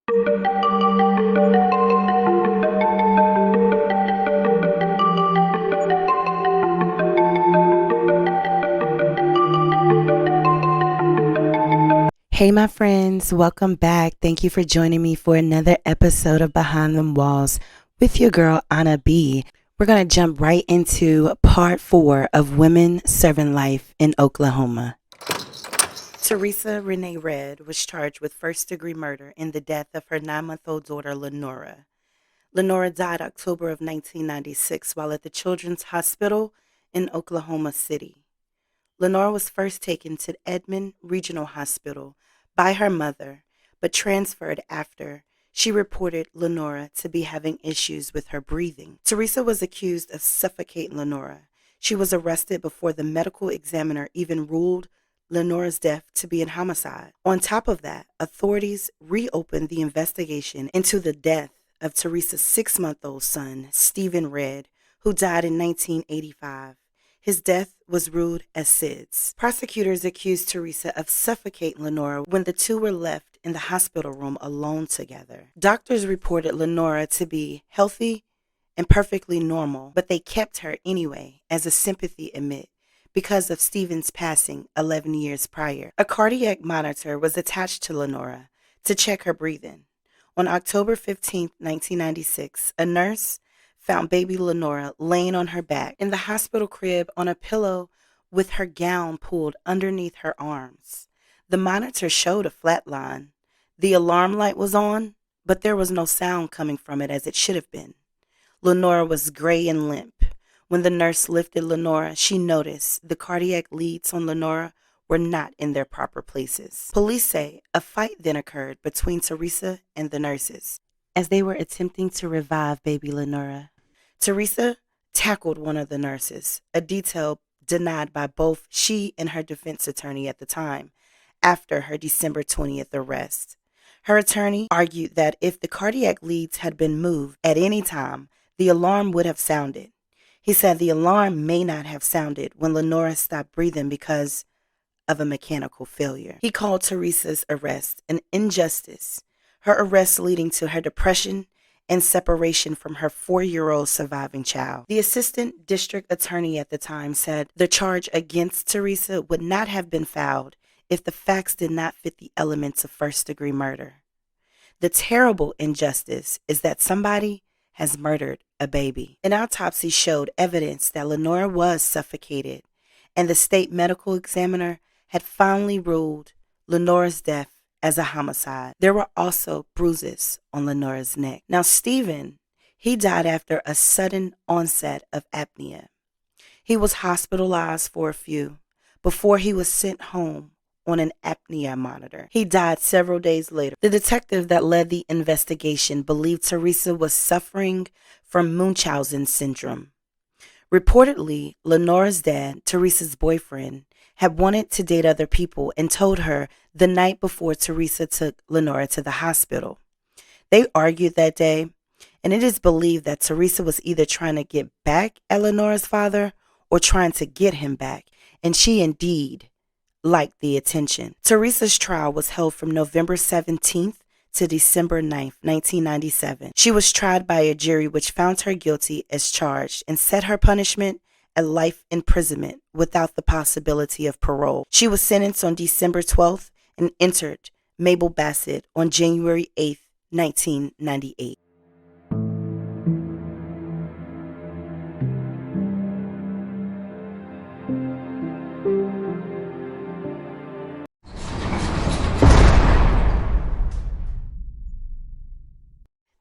Hey, my friends, welcome back. Thank you for joining me for another episode of Behind Them Walls with your girl, Anna B. We're going to jump right into part 4 of Women Serving Life in Oklahoma. Teresa Renee Redd was charged with first-degree murder in the death of her 9-month-old daughter, Lenora. Lenora died October of 1996 while at the Children's Hospital in Oklahoma City. Lenora was first taken to Edmond Regional Hospital by her mother, but transferred after she reported Lenora to be having issues with her breathing. Teresa was accused of suffocating Lenora. She was arrested before the medical examiner even ruled Lenora's death to be a homicide. On top of that, authorities reopened the investigation into the death of Teresa's 6-month-old son, Stephen Redd, who died in 1985. His death was ruled as SIDS. Prosecutors accused Teresa of suffocating Lenora when the two were left in the hospital room alone together. Doctors reported Lenora to be healthy and perfectly normal, but they kept her anyway as a sympathy admit because of Stephen's passing 11 years prior. A cardiac monitor was attached to Lenora to check her breathing. On October 15, 1996, a nurse found baby Lenora laying on her back in the hospital crib on a pillow with her gown pulled underneath her arms. The monitor showed a flat line. The alarm light was on, but there was no sound coming from it as it should have been. Lenora was gray and limp. When the nurse lifted Lenora, she noticed the cardiac leads on Lenora were not in their proper places. Police say a fight then occurred between Teresa and the nurses as they were attempting to revive baby Lenora. Teresa tackled one of the nurses, a detail denied by both she and her defense attorney at the time, after her December 20th arrest. Her attorney argued that if the cardiac leads had been moved at any time, the alarm would have sounded. He said the alarm may not have sounded when Lenora stopped breathing because of a mechanical failure. He called Teresa's arrest an injustice, her arrest leading to her depression and separation from her 4-year-old surviving child. The assistant district attorney at the time said the charge against Teresa would not have been filed if the facts did not fit the elements of first-degree murder. The terrible injustice is that somebody has murdered a baby. An autopsy showed evidence that Lenora was suffocated, and the state medical examiner had finally ruled Lenora's death as a homicide. There were also bruises on Lenora's neck. Now, Stephen, he died after a sudden onset of apnea. He was hospitalized for a few before he was sent home on an apnea monitor. He died several days later. The detective that led the investigation believed Teresa was suffering from Munchausen syndrome. Reportedly, Lenora's dad, Teresa's boyfriend, had wanted to date other people and told her the night before Teresa took Lenora to the hospital. They argued that day, and it is believed that Teresa was either trying to get back at Lenora's father or trying to get him back, and she indeed liked the attention. Teresa's trial was held from November 17th to December 9th, 1997. She was tried by a jury which found her guilty as charged and set her punishment at life imprisonment without the possibility of parole. She was sentenced on December 12th and entered Mable Bassett on January 8th, 1998.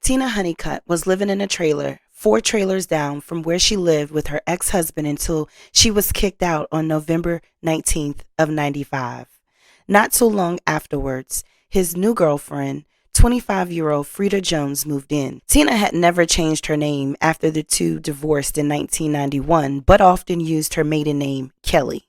Tina Honeycutt was living in a trailer 4 trailers down from where she lived with her ex-husband until she was kicked out on November 19th of 95. Not too long afterwards, his new girlfriend, 25-year-old Frida Jones, moved in. Tina had never changed her name after the two divorced in 1991, but often used her maiden name, Kelly.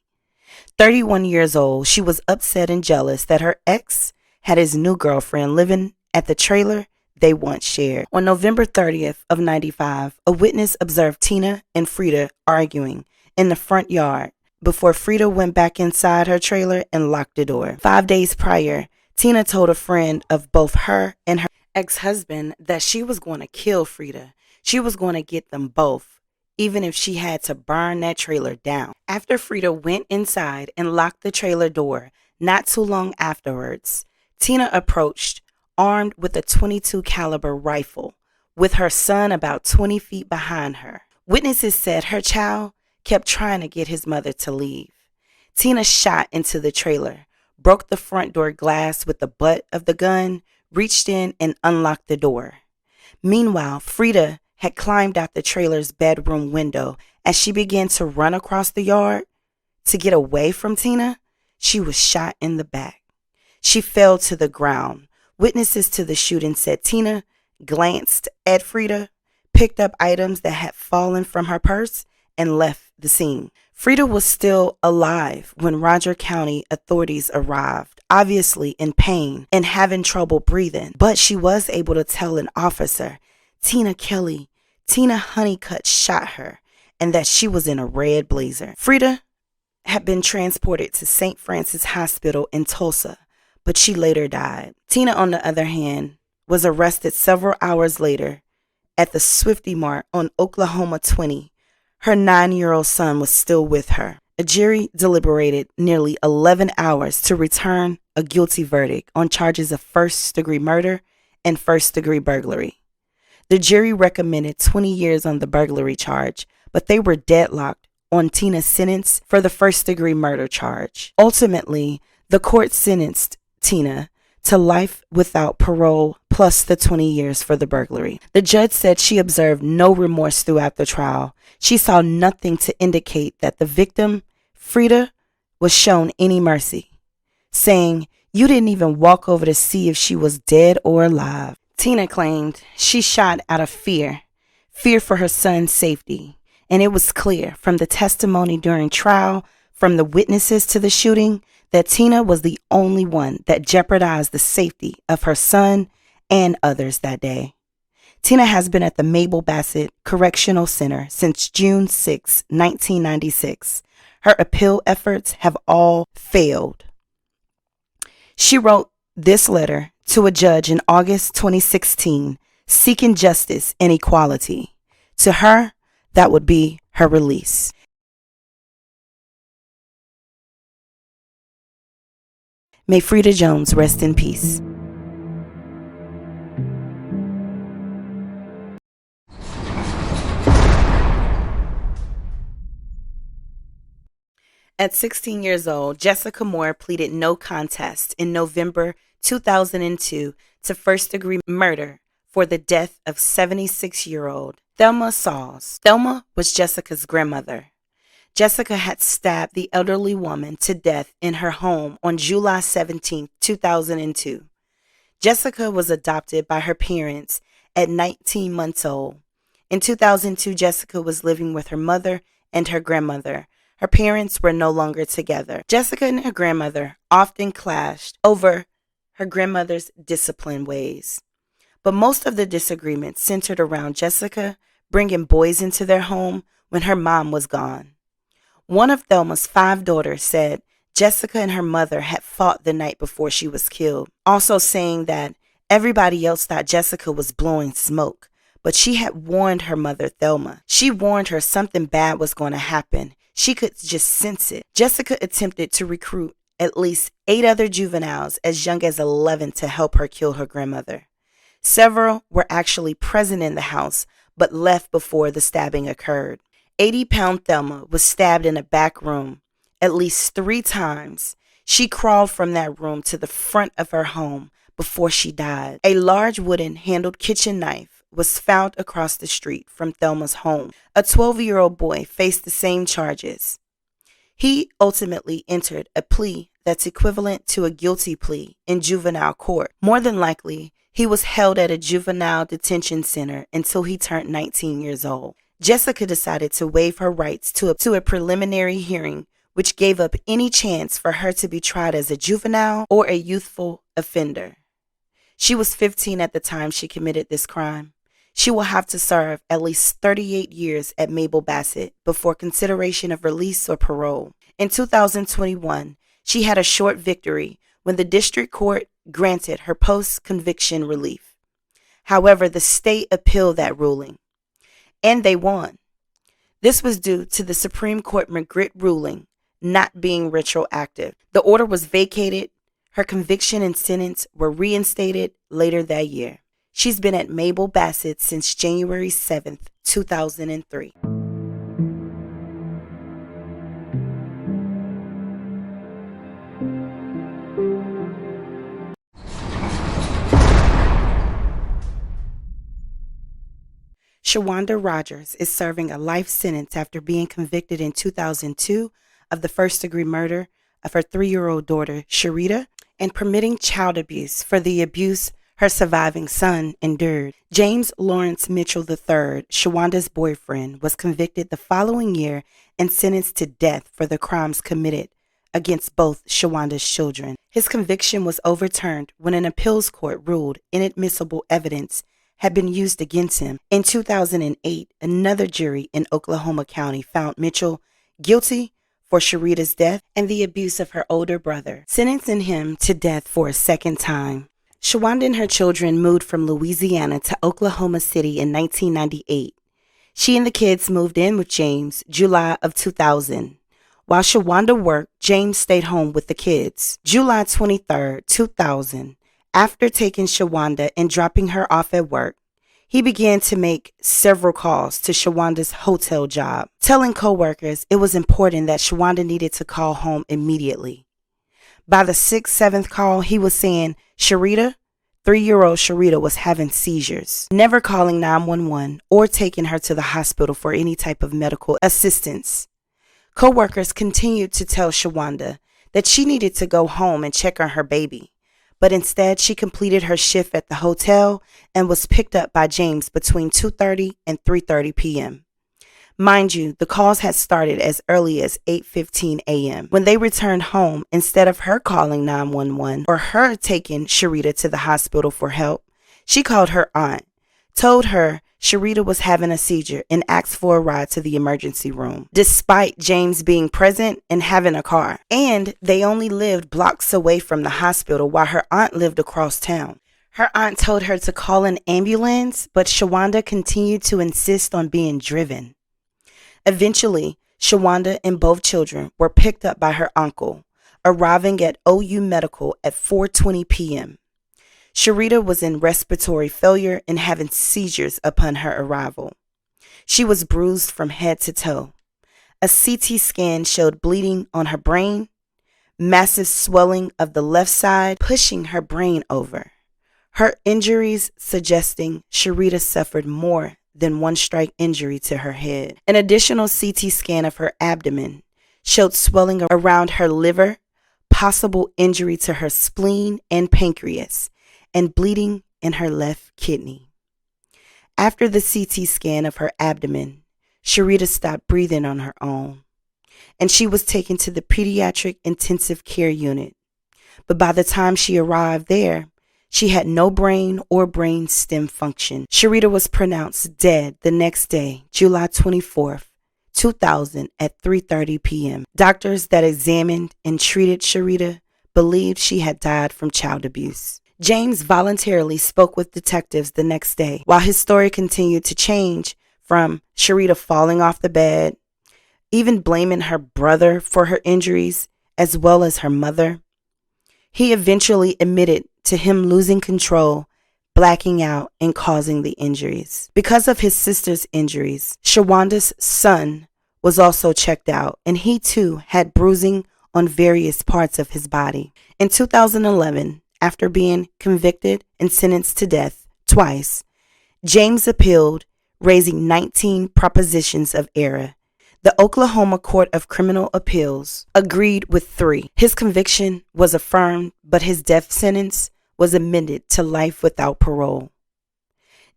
31 years old, she was upset and jealous that her ex had his new girlfriend living at the trailer they once shared. On November 30th of 95, a witness observed Tina and Frida arguing in the front yard before Frida went back inside her trailer and locked the door. 5 days prior, Tina told a friend of both her and her ex-husband that she was going to kill Frida. She was going to get them both, even if she had to burn that trailer down. After Frida went inside and locked the trailer door, not too long afterwards, Tina approached, armed with a .22 caliber rifle, with her son about 20 feet behind her. Witnesses said her child kept trying to get his mother to leave. Tina shot into the trailer, broke the front door glass with the butt of the gun, reached in and unlocked the door. Meanwhile, Frida had climbed out the trailer's bedroom window. As she began to run across the yard to get away from Tina, she was shot in the back. She fell to the ground. Witnesses to the shooting said Tina glanced at Frida, picked up items that had fallen from her purse, and left the scene. Frida was still alive when Roger County authorities arrived, obviously in pain and having trouble breathing, but she was able to tell an officer, Tina Honeycutt shot her, and that she was in a red blazer. Frida had been transported to St. Francis Hospital in Tulsa, but she later died. Tina, on the other hand, was arrested several hours later at the Swifty Mart on Oklahoma 20. Her 9-year-old son was still with her. A jury deliberated nearly 11 hours to return a guilty verdict on charges of first-degree murder and first-degree burglary. The jury recommended 20 years on the burglary charge, but they were deadlocked on Tina's sentence for the first-degree murder charge. Ultimately, the court sentenced Tina to life without parole plus the 20 years for the burglary. The judge said she observed no remorse throughout the trial. She saw nothing to indicate that the victim, Frida, was shown any mercy, saying, "You didn't even walk over to see if she was dead or alive." Tina claimed she shot out of fear for her son's safety, and it was clear from the testimony during trial, from the witnesses to the shooting, that Tina was the only one that jeopardized the safety of her son and others that day. Tina has been at the Mable Bassett Correctional Center since June 6, 1996. Her appeal efforts have all failed. She wrote this letter to a judge in August 2016, seeking justice and equality. To her, that would be her release. May Frida Jones rest in peace. At 16 years old, Jessica Moore pleaded no contest in November 2002 to first-degree murder for the death of 76-year-old Thelma Sauls. Thelma was Jessica's grandmother. Jessica had stabbed the elderly woman to death in her home on July 17, 2002. Jessica was adopted by her parents at 19 months old. In 2002, Jessica was living with her mother and her grandmother. Her parents were no longer together. Jessica and her grandmother often clashed over her grandmother's discipline ways. But most of the disagreements centered around Jessica bringing boys into their home when her mom was gone. One of Thelma's 5 daughters said Jessica and her mother had fought the night before she was killed, also saying that everybody else thought Jessica was blowing smoke, but she had warned her mother, Thelma. She warned her something bad was going to happen. She could just sense it. Jessica attempted to recruit at least 8 other juveniles as young as 11 to help her kill her grandmother. Several were actually present in the house, but left before the stabbing occurred. 80-pound Thelma was stabbed in a back room at least 3 times. She crawled from that room to the front of her home before she died. A large wooden-handled kitchen knife was found across the street from Thelma's home. A 12-year-old boy faced the same charges. He ultimately entered a plea that's equivalent to a guilty plea in juvenile court. More than likely, he was held at a juvenile detention center until he turned 19 years old. Jessica decided to waive her rights to a preliminary hearing, which gave up any chance for her to be tried as a juvenile or a youthful offender. She was 15 at the time she committed this crime. She will have to serve at least 38 years at Mable Bassett before consideration of release or parole. In 2021, she had a short victory when the district court granted her post-conviction relief. However, the state appealed that ruling, and they won. This was due to the Supreme Court McGritt ruling not being retroactive. The order was vacated. Her conviction and sentence were reinstated later that year. She's been at Mable Bassett since January 7th, 2003. Shawanda Rogers is serving a life sentence after being convicted in 2002 of the first-degree murder of her 3-year-old daughter, Shaquita, and permitting child abuse for the abuse her surviving son endured. James Lawrence Mitchell III, Shawanda's boyfriend, was convicted the following year and sentenced to death for the crimes committed against both Shawanda's children. His conviction was overturned when an appeals court ruled inadmissible evidence had been used against him. In 2008, another jury in Oklahoma County found Mitchell guilty for Shaquita's death and the abuse of her older brother, sentencing him to death for a second time. Shawanda and her children moved from Louisiana to Oklahoma City in 1998. She and the kids moved in with James July of 2000. While Shawanda worked, James stayed home with the kids. July 23, 2000, after taking Shawanda and dropping her off at work, he began to make several calls to Shawanda's hotel job, telling coworkers it was important that Shawanda needed to call home immediately. By the 6th, 7th call, he was saying Shaquita, 3-year-old Shaquita, was having seizures, never calling 911 or taking her to the hospital for any type of medical assistance. Coworkers continued to tell Shawanda that she needed to go home and check on her baby, but instead she completed her shift at the hotel and was picked up by James between 2:30 and 3:30 p.m. Mind you, the calls had started as early as 8:15 a.m. When they returned home, instead of her calling 911 or her taking Shaquita to the hospital for help, she called her aunt, told her Shaquita was having a seizure, and asked for a ride to the emergency room, despite James being present and having a car. And they only lived blocks away from the hospital while her aunt lived across town. Her aunt told her to call an ambulance, but Shawanda continued to insist on being driven. Eventually, Shawanda and both children were picked up by her uncle, arriving at OU Medical at 4:20 p.m. Shaquita was in respiratory failure and having seizures upon her arrival. She was bruised from head to toe. A CT scan showed bleeding on her brain, massive swelling of the left side, pushing her brain over. Her injuries suggesting Shaquita suffered more than one strike injury to her head. An additional CT scan of her abdomen showed swelling around her liver, possible injury to her spleen and pancreas, and bleeding in her left kidney. After the CT scan of her abdomen, Shaquita stopped breathing on her own, and she was taken to the pediatric intensive care unit. But by the time she arrived there, she had no brain or brain stem function. Shaquita was pronounced dead the next day, July 24th, 2000 at 3:30 p.m. Doctors that examined and treated Shaquita believed she had died from child abuse. James voluntarily spoke with detectives the next day. While his story continued to change, from Shaquita falling off the bed, even blaming her brother for her injuries, as well as her mother, he eventually admitted to him losing control, blacking out, and causing the injuries. Because of his sister's injuries, Shawanda's son was also checked out, and he too had bruising on various parts of his body. In 2011, after being convicted and sentenced to death twice, James appealed, raising 19 propositions of error. The Oklahoma Court of Criminal Appeals agreed with 3. His conviction was affirmed, but his death sentence was amended to life without parole.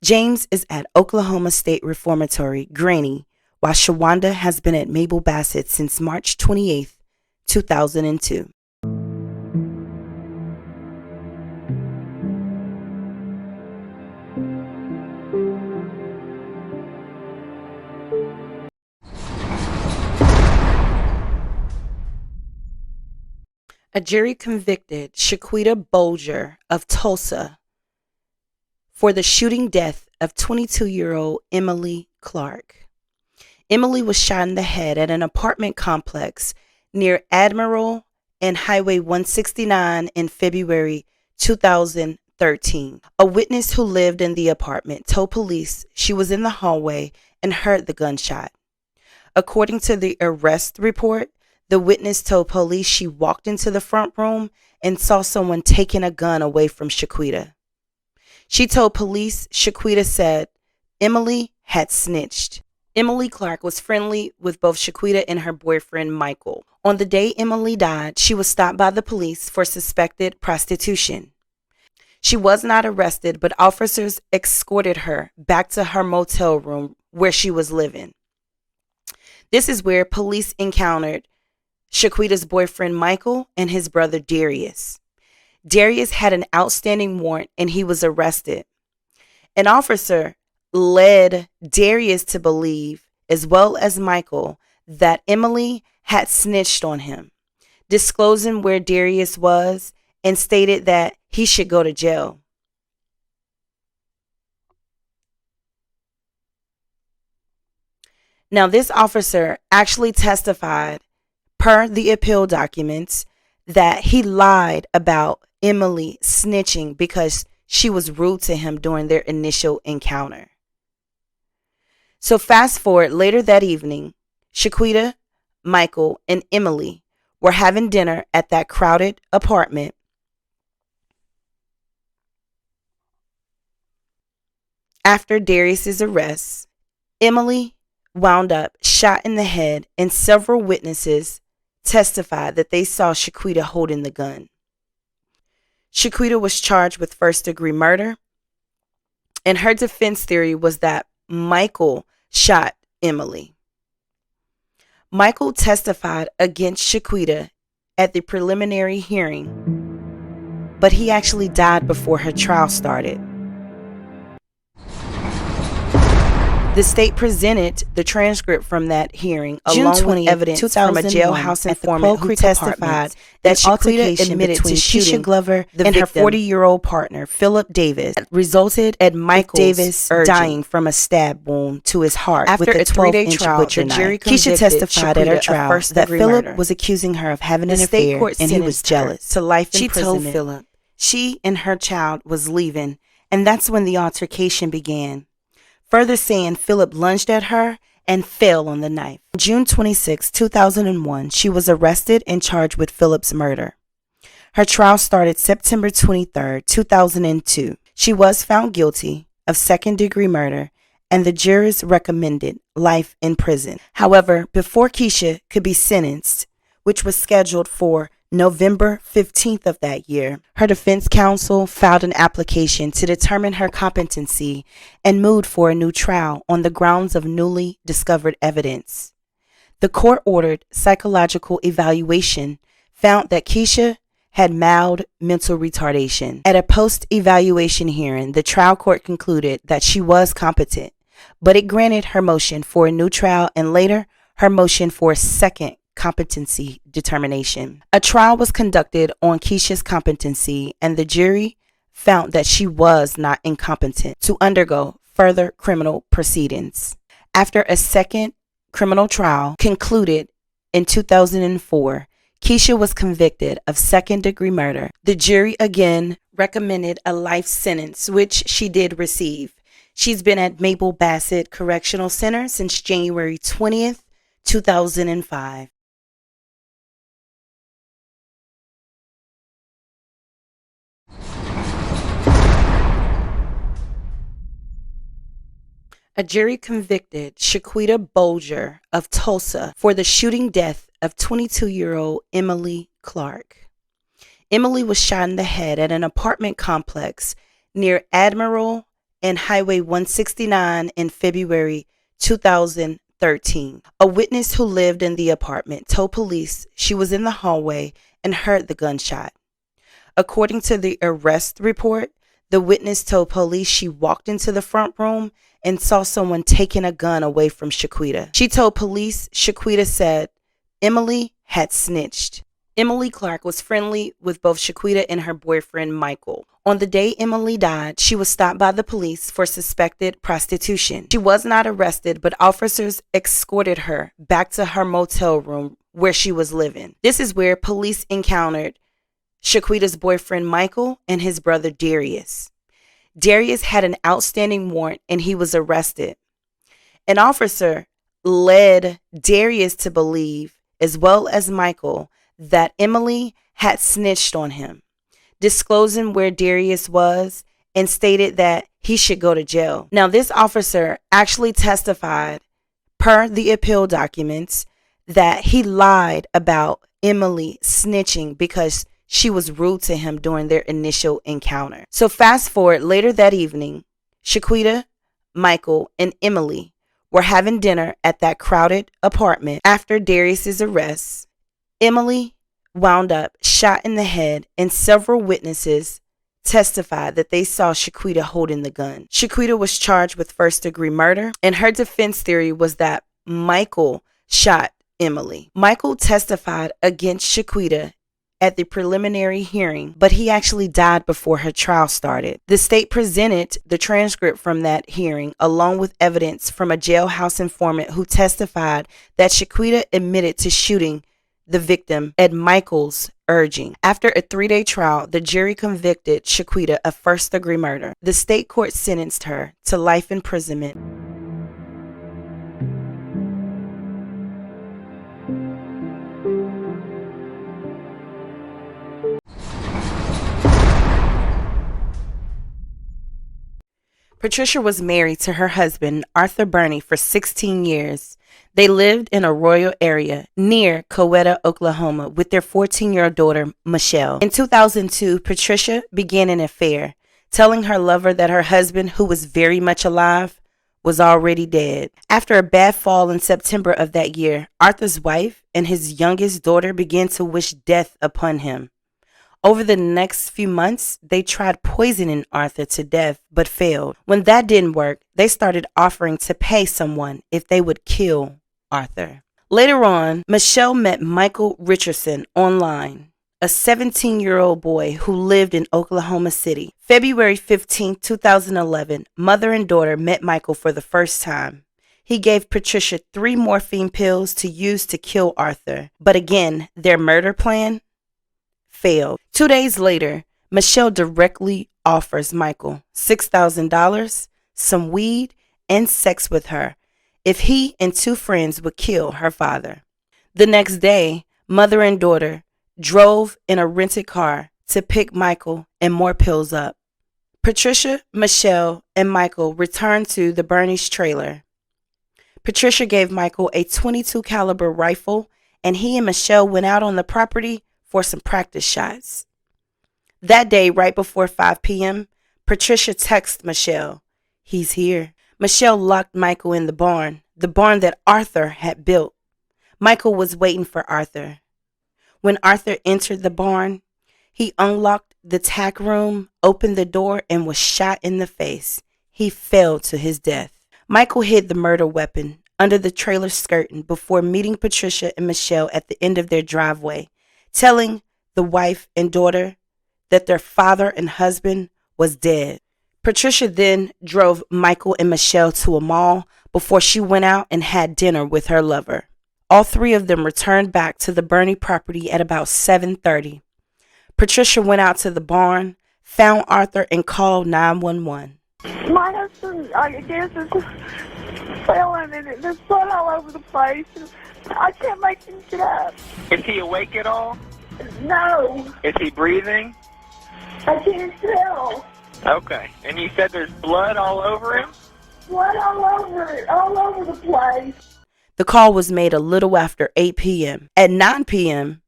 James is at Oklahoma State Reformatory, Granny, while Shawanda has been at Mable Bassett since March 28, 2002. A jury convicted Shaquita Bulger of Tulsa for the shooting death of 22-year-old Emily Clark. Emily was shot in the head at an apartment complex near Admiral and Highway 169 in February 2013. A witness who lived in the apartment told police she was in the hallway and heard the gunshot. According to the arrest report, the witness told police she walked into the front room and saw someone taking a gun away from Shaquita. She told police Shaquita said Emily had snitched. Emily Clark was friendly with both Shaquita and her boyfriend Michael. On the day Emily died, she was stopped by the police for suspected prostitution. She was not arrested, but officers escorted her back to her motel room where she was living. This is where police encountered Shaquita's boyfriend Michael and his brother Darius. Darius had an outstanding warrant and he was arrested. An officer led Darius to believe, as well as Michael, that Emily had snitched on him, disclosing where Darius was and stated that he should go to jail. Now, this officer actually testified, per the appeal documents, that he lied about Emily snitching because she was rude to him during their initial encounter. So fast forward, later that evening, Shaquita, Michael, and Emily were having dinner at that crowded apartment. After Darius's arrest, Emily wound up shot in the head, and several witnesses testified that they saw Shaquita holding the gun. Shaquita was charged with first-degree murder, and her defense theory was that Michael shot Emily. Michael testified against Shaquita at the preliminary hearing, but he actually died before her trial started. The state presented the transcript from that hearing along with evidence from a jailhouse informant who testified that Shaquita admitted to shooting Glover and her 40-year-old partner, Philip Davis, resulted in Michael Davis dying from a stab wound to his heart. After a 12-inch butcher knife, Keisha testified at her trial that Philip was accusing her of having an affair and he was jealous. To life imprisonment. She told Philip she and her child was leaving, and that's when the altercation began. Further saying Philip lunged at her and fell on the knife. On June 26, 2001, she was arrested and charged with Philip's murder. Her trial started September 23, 2002. She was found guilty of second-degree murder, and the jurors recommended life in prison. However, before Keisha could be sentenced, which was scheduled for November 15th of that year, her defense counsel filed an application to determine her competency and moved for a new trial on the grounds of newly discovered evidence. The court-ordered psychological evaluation found that Keisha had mild mental retardation. At a post-evaluation hearing, the trial court concluded that she was competent, but it granted her motion for a new trial and later her motion for a second competency determination. A trial was conducted on Keisha's competency, and the jury found that she was not incompetent to undergo further criminal proceedings. After a second criminal trial concluded in 2004, Keisha was convicted of second-degree murder. The jury again recommended a life sentence, which she did receive. She's been at Mable Bassett Correctional Center since January 20th, 2005. A jury convicted Shaquita Bulger of Tulsa for the shooting death of 22-year-old Emily Clark. Emily was shot in the head at an apartment complex near Admiral and Highway 169 in February 2013. A witness who lived in the apartment told police she was in the hallway and heard the gunshot. According to the arrest report, the witness told police she walked into the front room and saw someone taking a gun away from Shaquita. She told police Shaquita said Emily had snitched. Emily Clark was friendly with both Shaquita and her boyfriend, Michael. On the day Emily died, she was stopped by the police for suspected prostitution. She was not arrested, but officers escorted her back to her motel room where she was living. This is where police encountered Shaquita's boyfriend, Michael, and his brother, Darius. Darius had an outstanding warrant and he was arrested. An officer led Darius to believe, as well as Michael, that Emily had snitched on him, disclosing where Darius was and stated that he should go to jail. Now, this officer actually testified, per the appeal documents, that he lied about Emily snitching because she was rude to him during their initial encounter. So fast forward, later that evening, Shaquita, Michael, and Emily were having dinner at that crowded apartment. After Darius's arrest, Emily wound up shot in the head, and several witnesses testified that they saw Shaquita holding the gun. Shaquita was charged with first-degree murder, and her defense theory was that Michael shot Emily. Michael testified against Shaquita at the preliminary hearing, but he actually died before her trial started. The state presented the transcript from that hearing along with evidence from a jailhouse informant who testified that Shaquita admitted to shooting the victim at Michael's urging. After a 3-day trial, the jury convicted Shaquita of first-degree murder. The state court sentenced her to life imprisonment. Patricia was married to her husband, Arthur Burney, for 16 years. They lived in a rural area near Coweta, Oklahoma, with their 14-year-old daughter, Michelle. In 2002, Patricia began an affair, telling her lover that her husband, who was very much alive, was already dead. After a bad fall in September of that year, Arthur's wife and his youngest daughter began to wish death upon him. Over the next few months, they tried poisoning Arthur to death, but failed. When that didn't work, they started offering to pay someone if they would kill Arthur. Later on, Michelle met Michael Richardson online, a 17-year-old boy who lived in Oklahoma City. February 15, 2011, mother and daughter met Michael for the first time. He gave Patricia 3 morphine pills to use to kill Arthur, but again, their murder plan failed. 2 days later, Michelle directly offers Michael $6,000, some weed, and sex with her if he and 2 friends would kill her father. The next day, mother and daughter drove in a rented car to pick Michael and more pills up. Patricia, Michelle, and Michael returned to the Burney's trailer. Patricia gave Michael a .22 caliber rifle, and he and Michelle went out on the property for some practice shots. That day, right before 5 p.m., Patricia texted Michelle, "He's here." Michelle locked Michael in the barn that Arthur had built. Michael was waiting for Arthur. When Arthur entered the barn, he unlocked the tack room, opened the door, and was shot in the face. He fell to his death. Michael hid the murder weapon under the trailer skirting before meeting Patricia and Michelle at the end of their driveway, telling the wife and daughter that their father and husband was dead. Patricia then drove Michael and Michelle to a mall before she went out and had dinner with her lover. All 3 of them returned back to the Burney property at about 7:30. Patricia went out to the barn, found Arthur, and called 911. My husband, I guess, is failing and there's blood all over the place. I can't make him get up. Is he awake at all? No. Is he breathing? I can't tell. Okay. And you said there's blood all over him? Blood all over it, all over the place. The call was made a little after 8 p.m. At 9 p.m.,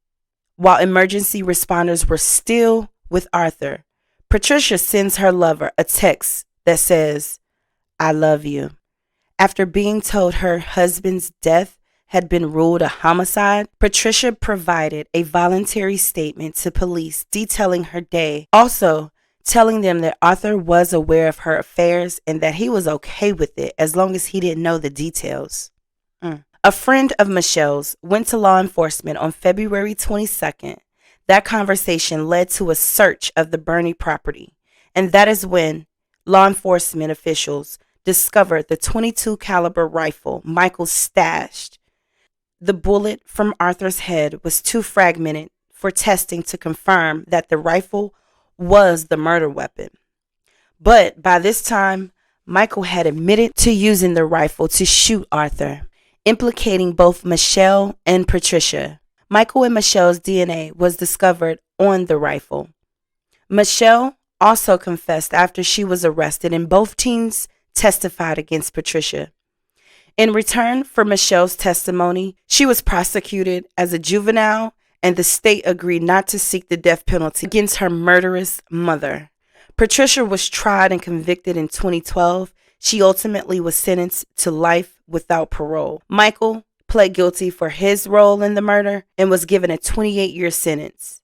while emergency responders were still with Arthur, Patricia sends her lover a text that says, "I love you." After being told her husband's death had been ruled a homicide, Patricia provided a voluntary statement to police detailing her day, also telling them that Arthur was aware of her affairs and that he was okay with it as long as he didn't know the details. A friend of Michelle's went to law enforcement on February 22nd. That conversation led to a search of the Burney property, and that is when law enforcement officials discovered the .22 caliber rifle Michael stashed. The bullet from Arthur's head was too fragmented for testing to confirm that the rifle was the murder weapon. But by this time, Michael had admitted to using the rifle to shoot Arthur, implicating both Michelle and Patricia. Michael and Michelle's DNA was discovered on the rifle. Michelle also confessed after she was arrested, and both teens testified against Patricia. In return for Michelle's testimony, she was prosecuted as a juvenile, and the state agreed not to seek the death penalty against her murderous mother. Patricia was tried and convicted in 2012. She ultimately was sentenced to life without parole. Michael pled guilty for his role in the murder and was given a 28-year sentence.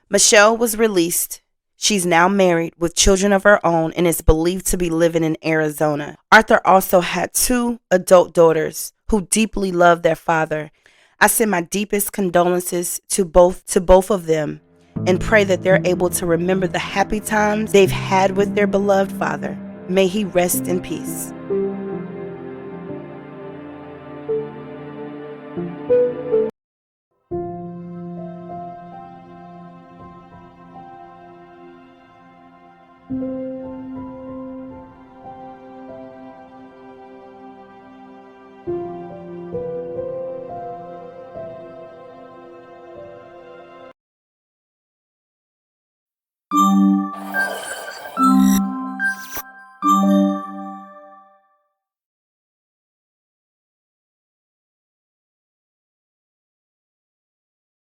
Michelle was released. She's now married with children of her own and is believed to be living in Arizona. Arthur also had 2 adult daughters who deeply loved their father. I send my deepest condolences to both of them and pray that they're able to remember the happy times they've had with their beloved father. May he rest in peace.